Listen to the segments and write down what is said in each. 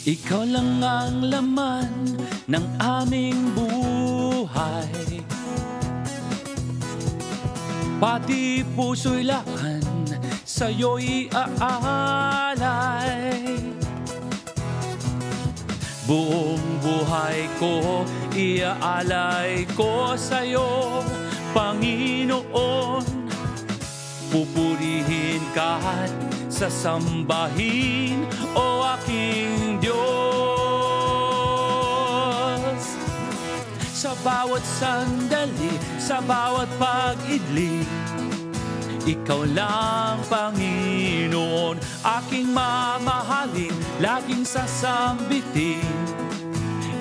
Ikaw lang ang laman ng aming buhay, pati puso'y laan sa'yo'y aalay. Buong buhay ko iaalay ko sa'yo, Panginoon. Pupurihin ka't sasambahin, o aking Diyos. Sa bawat sandali, sa bawat pag-idling, Ikaw lang, Panginoon, aking mamahalin, laging sasambitin.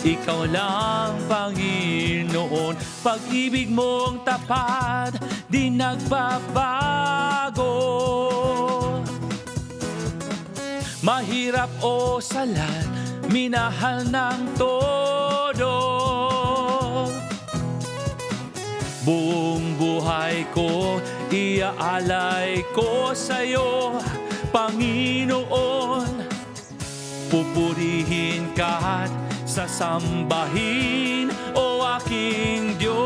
Ikaw lang, Panginoon, pag-ibig mong tapat, di nagbabago. Mahirap o salat, minahal ng todo. Buong buhay ko, iaalay ko sa'yo, Panginoon. Pupurihin ka't sasambahin, o aking Diyos.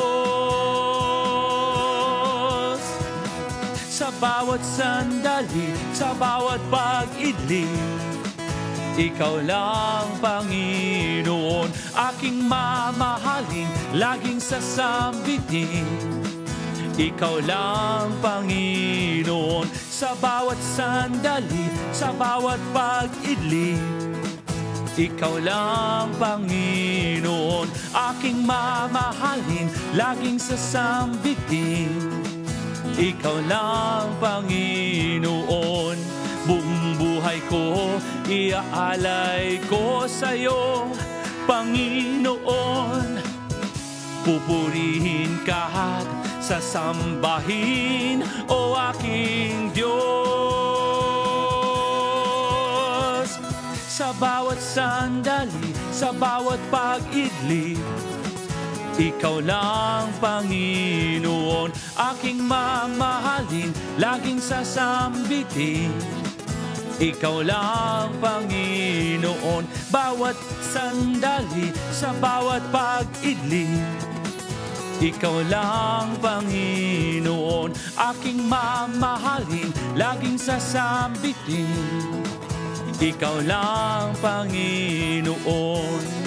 Sa bawat sandali, sa bawat pag-idling, Ikaw lang, Panginoon, aking mamahalin, laging sasambitin. Ikaw lang, Panginoon, sa bawat sandali, sa bawat pag-idling. Ikaw lang, Panginoon, aking mamahalin, laging sasambitin. Ikaw lang, Panginoon, buong buhay ko, iaalay ko sa'yo, Panginoon. Pupurihin ka't sasambahin, o aking Diyos. Sa bawat sandali, sa bawat pag-idling, Ikaw lang, Panginoon, aking mamahalin, laging sasambitin. Ikaw lang, Panginoon, bawat sandali, sa bawat pag-idling. Ikaw lang, Panginoon, aking mamahalin, laging sasambitin. Ikaw lang, Panginoon.